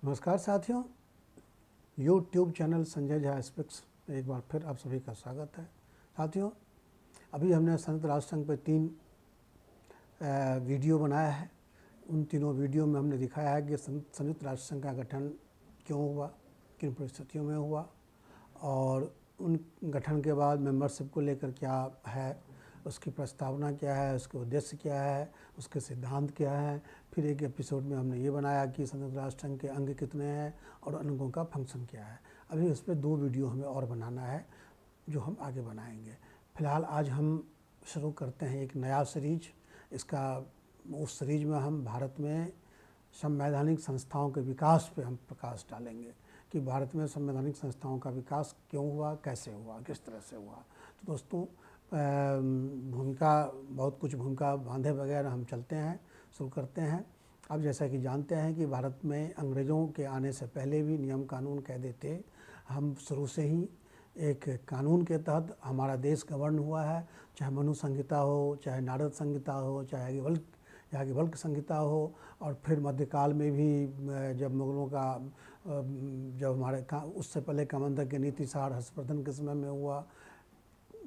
नमस्कार साथियों, YouTube channel Sanjay Jha speaks में एक बार फिर आप सभी का स्वागत है। साथियों, अभी हमने संयुक्त राष्ट्र संघ पे 3 वीडियो बनाया है। उन तीनों वीडियो में हमने दिखाया है कि संयुक्त राष्ट्र संघ का गठन क्यों हुआ, किन परिस्थितियों में हुआ और उन गठन के बाद मेंबरशिप को लेकर क्या है, उसकी प्रस्तावना क्या है, उसके उद्देश्य क्या है, उसके सिद्धांत क्या है। फिर एक एपिसोड में हमने ये बनाया कि संयुक्त राष्ट्र संघ के अंग कितने हैं और अंगों का फंक्शन क्या है। अभी उस पर 2 वीडियो हमें और बनाना है जो हम आगे बनाएंगे। फ़िलहाल आज हम शुरू करते हैं एक नया सीरीज। उस सीरीज में हम भारत में संवैधानिक संस्थाओं के विकास पे हम प्रकाश डालेंगे कि भारत में संवैधानिक संस्थाओं का विकास क्यों हुआ, कैसे हुआ, किस तरह से हुआ। तो दोस्तों, भूमिका बांधे बगैर हम चलते हैं, शुरू करते हैं। अब जैसा कि जानते हैं कि भारत में अंग्रेज़ों के आने से पहले भी नियम कानून कायदे थे। हम शुरू से ही एक कानून के तहत हमारा देश गवर्न हुआ है, चाहे मनु संहिता हो, चाहे नारद संहिता हो, चाहे याज्ञवल्क्य संहिता हो। और फिर मध्यकाल में भी जब मुगलों का उससे पहले कामंदक के नीति सार हर्षवर्धन के समय में हुआ।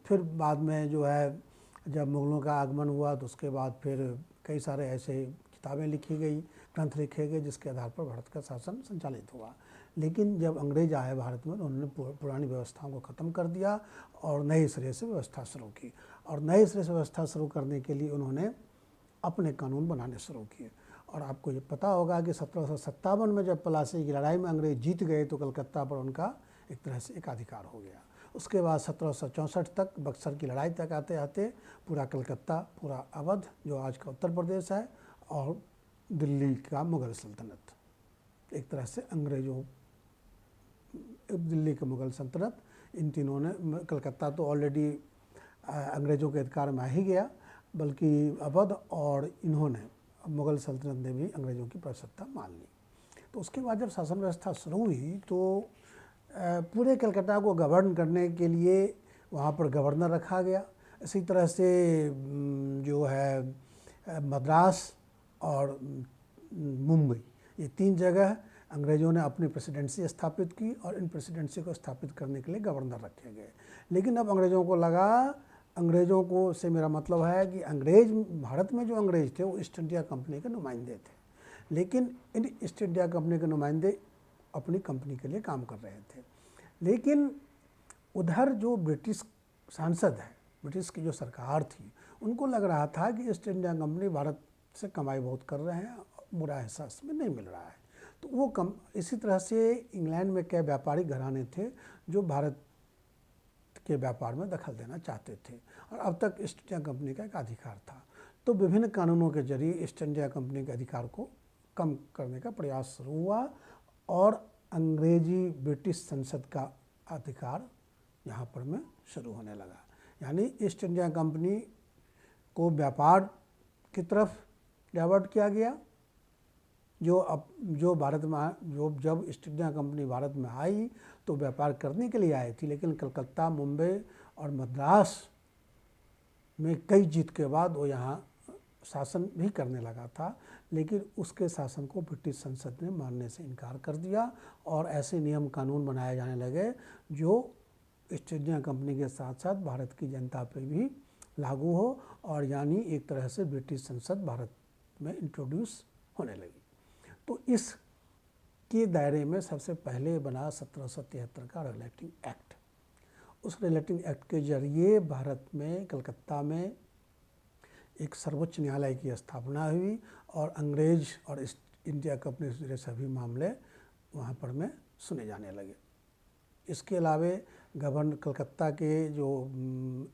फिर बाद में जो है जब मुगलों का आगमन हुआ तो उसके बाद फिर कई सारे ऐसे किताबें लिखी गई, ग्रंथ लिखे गए जिसके आधार पर भारत का शासन संचालित हुआ। लेकिन जब अंग्रेज आए भारत में तो उन्होंने पुरानी व्यवस्थाओं को ख़त्म कर दिया और नए सिरे से व्यवस्था शुरू की। और नए सिरे से व्यवस्था शुरू करने के लिए उन्होंने अपने कानून बनाने शुरू किए। और आपको ये पता होगा कि 1757 में जब प्लासी की लड़ाई में अंग्रेज जीत गए तो कलकत्ता पर उनका एक तरह से एकाधिकार हो गया। उसके बाद 1764 तक बक्सर की लड़ाई तक आते आते पूरा कलकत्ता, पूरा अवध जो आज का उत्तर प्रदेश है, और दिल्ली का मुग़ल सल्तनत, एक तरह से दिल्ली का मुग़ल सल्तनत, इन तीनों ने, कलकत्ता तो ऑलरेडी अंग्रेज़ों के अधिकार में आ ही गया, बल्कि अवध और इन्होंने मुग़ल सल्तनत ने भी अंग्रेज़ों की प्रभुसत्ता मान ली। तो उसके बाद जब शासन व्यवस्था शुरू हुई तो पूरे कलकत्ता को गवर्न करने के लिए वहाँ पर गवर्नर रखा गया। इसी तरह से जो है मद्रास और मुंबई, ये 3 जगह अंग्रेज़ों ने अपनी प्रेसिडेंसी स्थापित की और इन प्रेसिडेंसी को स्थापित करने के लिए गवर्नर रखे गए। लेकिन अब अंग्रेज़ों को से मेरा मतलब है कि भारत में जो अंग्रेज़ थे वो ईस्ट इंडिया कंपनी के नुमाइंदे थे। लेकिन इन ईस्ट इंडिया कंपनी के नुमाइंदे अपनी कंपनी के लिए काम कर रहे थे। लेकिन उधर जो ब्रिटिश सांसद है, ब्रिटिश की जो सरकार थी, उनको लग रहा था कि ईस्ट इंडिया कंपनी भारत से कमाई बहुत कर रहे हैं, बुरा हिस्सा इसमें नहीं मिल रहा है। तो वो इसी तरह से इंग्लैंड में कई व्यापारिक घराने थे जो भारत के व्यापार में दखल देना चाहते थे और अब तक ईस्ट इंडिया कंपनी का एक अधिकार था। तो विभिन्न कानूनों के जरिए ईस्ट इंडिया कंपनी के अधिकार को कम करने का प्रयास शुरू हुआ और अंग्रेजी ब्रिटिश संसद का अधिकार यहाँ पर में शुरू होने लगा। यानी ईस्ट इंडिया कंपनी को व्यापार की तरफ डाइवर्ट किया गया। जब ईस्ट इंडिया कंपनी भारत में आई तो व्यापार करने के लिए आई थी, लेकिन कलकत्ता, मुंबई और मद्रास में कई जीत के बाद वो यहाँ शासन भी करने लगा था। लेकिन उसके शासन को ब्रिटिश संसद ने मानने से इनकार कर दिया और ऐसे नियम कानून बनाए जाने लगे जो ईस्ट इंडिया कंपनी के साथ साथ भारत की जनता पर भी लागू हो, और यानी एक तरह से ब्रिटिश संसद भारत में इंट्रोड्यूस होने लगी। तो इसके दायरे में सबसे पहले बना 1773 का रिलेटिंग एक्ट। उस रिलेटिंग एक्ट के जरिए भारत में कलकत्ता में एक सर्वोच्च न्यायालय की स्थापना हुई और अंग्रेज और ईस्ट इंडिया कंपनी से सभी मामले वहाँ पर में सुने जाने लगे। इसके अलावे कलकत्ता के जो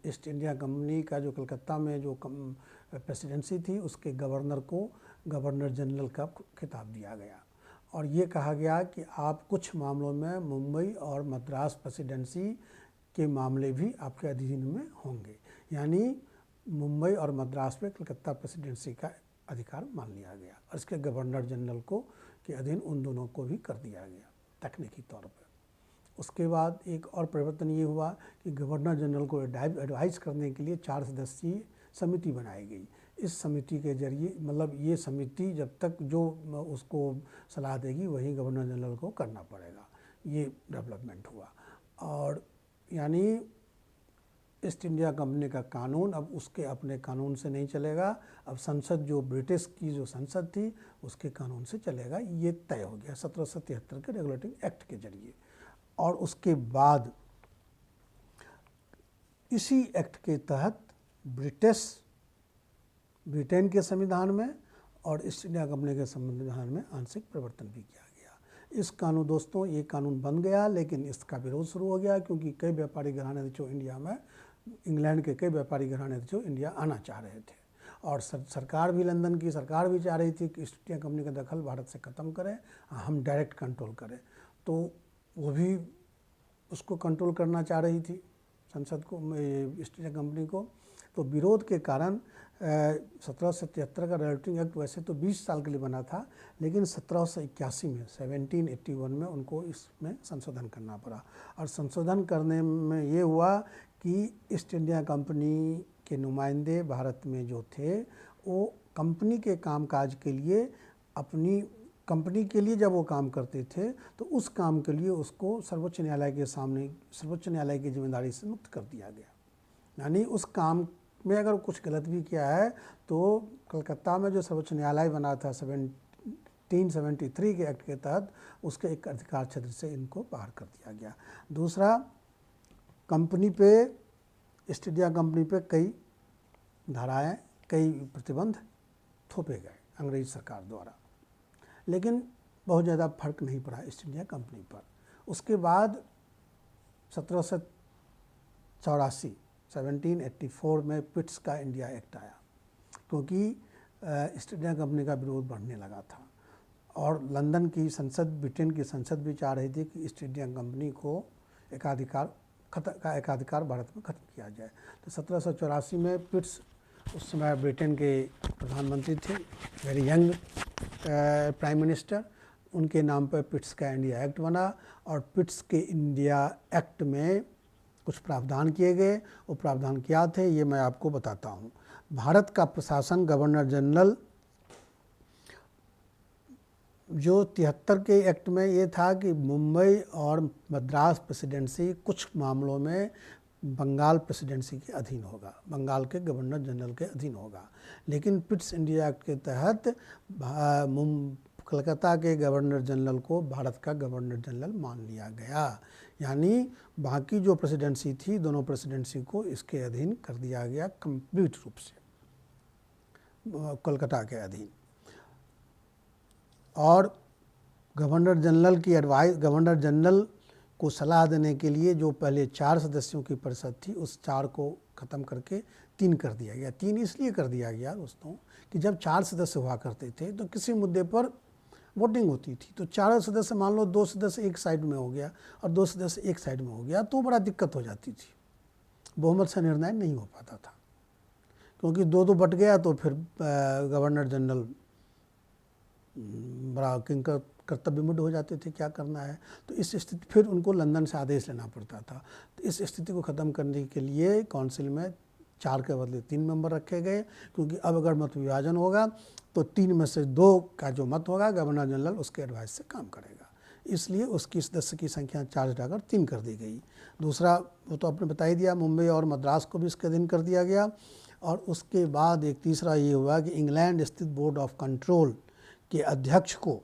ईस्ट इंडिया कंपनी का जो कलकत्ता में जो प्रेसिडेंसी थी, उसके गवर्नर को गवर्नर जनरल का खिताब दिया गया और ये कहा गया कि आप कुछ मामलों में मुंबई और मद्रास प्रेसिडेंसी के मामले भी आपके अधीन में होंगे। यानी मुंबई और मद्रास पे कलकत्ता प्रेसिडेंसी का अधिकार मान लिया गया और इसके गवर्नर जनरल के अधीन उन दोनों को भी कर दिया गया तकनीकी तौर पर। उसके बाद एक और परिवर्तन ये हुआ कि गवर्नर जनरल को एडवाइस करने के लिए 4 सदस्यीय समिति बनाई गई। इस समिति के जरिए, मतलब ये समिति जब तक जो उसको सलाह देगी वही गवर्नर जनरल को करना पड़ेगा, ये डेवलपमेंट हुआ। और यानी ईस्ट इंडिया कंपनी का कानून अब उसके अपने कानून से नहीं चलेगा, अब संसद जो ब्रिटिश की जो संसद थी उसके कानून से चलेगा, ये तय हो गया 1773 के रेगुलेटिंग एक्ट के जरिए। और उसके बाद इसी एक्ट के तहत ब्रिटेन के संविधान में और ईस्ट इंडिया कंपनी के संविधान में आंशिक परिवर्तन भी किया गया। इस कानून दोस्तों ये कानून बन गया, लेकिन इसका विरोध शुरू हो गया क्योंकि कई व्यापारी घराने थे जो इंडिया में, इंग्लैंड के कई व्यापारी घराने थे जो इंडिया आना चाह रहे थे। और सरकार भी, लंदन की सरकार भी चाह रही थी कि ईस्ट इंडिया कंपनी का दखल भारत से ख़त्म करें, हम डायरेक्ट कंट्रोल करें। तो वो भी उसको कंट्रोल करना चाह रही थी संसद को, ईस्ट इंडिया कंपनी को। तो विरोध के कारण 1773 का रेगुलेटिंग एक्ट वैसे तो 20 साल के लिए बना था, लेकिन 1781 में 1781 में उनको इसमें संशोधन करना पड़ा। और संशोधन करने में ये हुआ कि ईस्ट इंडिया कंपनी के नुमाइंदे भारत में जो थे वो कंपनी के कामकाज के लिए, अपनी कंपनी के लिए जब वो काम करते थे तो उस काम के लिए उसको सर्वोच्च न्यायालय के सामने, सर्वोच्च न्यायालय की जिम्मेदारी से मुक्त कर दिया गया। यानी उस काम में अगर कुछ गलत भी किया है तो कलकत्ता में जो सर्वोच्च न्यायालय बना था 1773 के एक्ट के तहत, उसके एक अधिकार क्षेत्र से इनको बाहर कर दिया गया। दूसरा, कंपनी पे, ईस्ट इंडिया कंपनी पे कई धाराएं, कई प्रतिबंध थोपे गए अंग्रेज सरकार द्वारा, लेकिन बहुत ज़्यादा फर्क नहीं पड़ा ईस्ट इंडिया कंपनी पर। उसके बाद 1784 में पिट्स का इंडिया एक्ट आया, क्योंकि ईस्ट इंडिया कंपनी का विरोध बढ़ने लगा था और लंदन की संसद, ब्रिटेन की संसद भी चाह रही थी कि ईस्ट इंडिया कंपनी को एकाधिकार भारत में ख़त्म किया जाए। तो 1784 में पिट्स, उस समय ब्रिटेन के प्रधानमंत्री थे, वेरी यंग प्राइम मिनिस्टर, उनके नाम पर पिट्स का इंडिया एक्ट बना। और पिट्स के इंडिया एक्ट में कुछ प्रावधान किए गए। वो प्रावधान क्या थे ये मैं आपको बताता हूँ। भारत का प्रशासन गवर्नर जनरल, जो 73 के एक्ट में ये था कि मुंबई और मद्रास प्रेसिडेंसी कुछ मामलों में बंगाल प्रेसिडेंसी के अधीन होगा, बंगाल के गवर्नर जनरल के अधीन होगा। लेकिन पिट्स इंडिया एक्ट के तहत कलकत्ता के गवर्नर जनरल को भारत का गवर्नर जनरल मान लिया गया। यानी बाकी जो प्रेसिडेंसी थी, दोनों प्रेसिडेंसी को इसके अधीन कर दिया गया कंप्लीट रूप से, कलकत्ता के अधीन। और गवर्नर जनरल की एडवाइस, गवर्नर जनरल को सलाह देने के लिए जो पहले 4 सदस्यों की परिषद थी, उस 4 को ख़त्म करके 3 कर दिया गया। 3 इसलिए कर दिया गया दोस्तों कि जब 4 सदस्य हुआ करते थे तो किसी मुद्दे पर वोटिंग होती थी, तो 4 सदस्य, मान लो 2 सदस्य एक साइड में हो गया और 2 सदस्य एक साइड में हो गया, तो बड़ा दिक्कत हो जाती थी, बहुमत से निर्णय नहीं हो पाता था, क्योंकि 2 बट गया तो फिर गवर्नर जनरल बड़ा किंकर कर्तव्यमुड हो जाते थे, क्या करना है। तो इस स्थिति, फिर उनको लंदन से आदेश लेना पड़ता था। तो इस स्थिति को ख़त्म करने के लिए काउंसिल में 4 के बदले 3 मेंबर रखे गए, क्योंकि अब अगर मत विभाजन होगा तो 3 में से 2 का जो मत होगा गवर्नर जनरल उसके एडवाइस से काम करेगा। इसलिए उसकी सदस्य की संख्या 4 हटाकर 3 कर दी गई। दूसरा, वो तो आपने बता ही दिया, मुंबई और मद्रास को भी इसके अधीन कर दिया गया। और उसके बाद एक तीसरा ये हुआ कि इंग्लैंड स्थित बोर्ड ऑफ कंट्रोल के अध्यक्ष को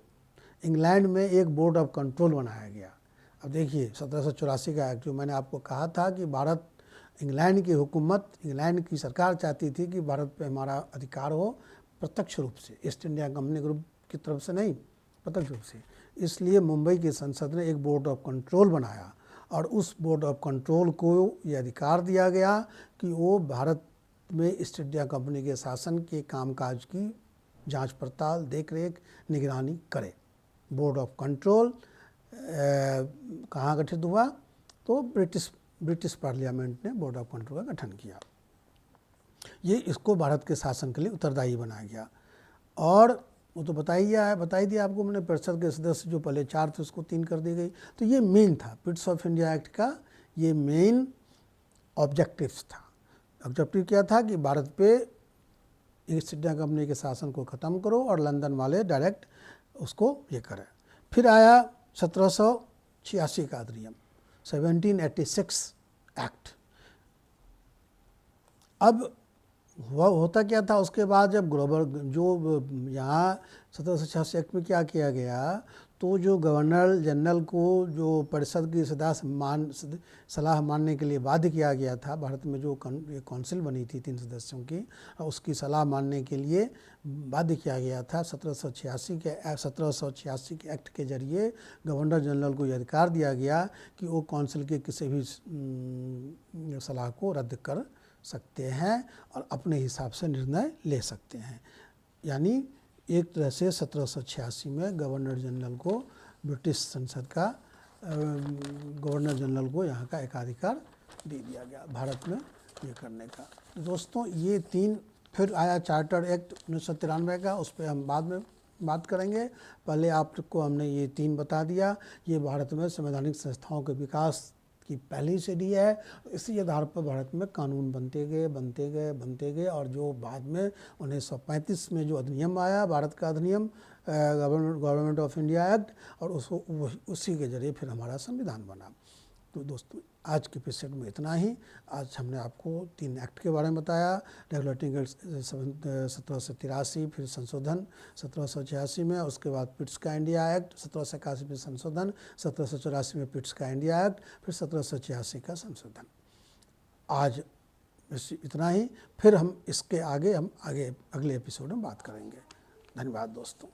इंग्लैंड में एक बोर्ड ऑफ कंट्रोल बनाया गया। अब देखिए 1784 का एक्ट, जो मैंने आपको कहा था कि भारत, इंग्लैंड की हुकूमत, इंग्लैंड की सरकार चाहती थी कि भारत पे हमारा अधिकार हो प्रत्यक्ष रूप से, ईस्ट इंडिया कंपनी ग्रुप की तरफ से नहीं, प्रत्यक्ष रूप से। इसलिए मुंबई की संसद ने एक बोर्ड ऑफ कंट्रोल बनाया और उस बोर्ड ऑफ कंट्रोल को ये अधिकार दिया गया कि वो भारत में ईस्ट इंडिया कंपनी के शासन के कामकाज की जांच पड़ताल, देख रेख, निगरानी करे। बोर्ड ऑफ कंट्रोल कहाँ गठित हुआ? तो ब्रिटिश पार्लियामेंट ने बोर्ड ऑफ कंट्रोल का गठन किया। ये इसको भारत के शासन के लिए उत्तरदायी बनाया गया। और वो तो बता ही दिया आपको मैंने, परिषद के सदस्य जो पहले 4 थे उसको 3 कर दी गई। तो ये मेन था पिट्स ऑफ इंडिया एक्ट का, ये मेन ऑब्जेक्टिव्स था। ऑब्जेक्टिव क्या था कि भारत पे ईस्ट इंडिया कंपनी के शासन को ख़त्म करो और लंदन वाले डायरेक्ट उसको ये करें। फिर आया 1786 का अधिनियम, 1786 एक्ट। अब वह होता क्या था, उसके बाद जब ग्लोबल जो यहाँ 1786 एक्ट में क्या किया गया, तो जो गवर्नर जनरल को जो परिषद की सलाह मानने के लिए बाध्य किया गया था, भारत में जो काउंसिल बनी थी 3 सदस्यों की, उसकी सलाह मानने के लिए बाध्य किया गया था। 1786 के एक्ट के जरिए गवर्नर जनरल को यह अधिकार दिया गया कि वो काउंसिल के किसी भी सलाह को रद्द कर सकते हैं और अपने हिसाब से निर्णय ले सकते हैं। यानी एक तरह से 1786 में गवर्नर जनरल को ब्रिटिश संसद का गवर्नर जनरल को यहाँ का एकाधिकार दे दिया गया भारत में ये करने का। दोस्तों ये 3, फिर आया चार्टर एक्ट 1993 का, उस पर हम बाद में बात करेंगे। पहले आपको हमने ये 3 बता दिया। ये भारत में संवैधानिक संस्थाओं के विकास की पहली सीढ़ी है। इसी आधार पर भारत में कानून बनते गए और जो बाद में 1935 में जो अधिनियम आया, भारत का अधिनियम गवर्नमेंट ऑफ इंडिया एक्ट, और उसको उसी के जरिए फिर हमारा संविधान बना। तो दोस्तों आज के एपिसोड में इतना ही। आज हमने आपको 3 एक्ट के बारे में बताया। रेगुलेटिंग एक्ट 1783, फिर संशोधन 1786 में, उसके बाद पिट्स का इंडिया एक्ट 1781 में संशोधन, 1784 में पिट्स का इंडिया एक्ट, फिर 1786 का संशोधन। आज इतना ही। फिर हम इसके आगे अगले एपिसोड में बात करेंगे। धन्यवाद दोस्तों।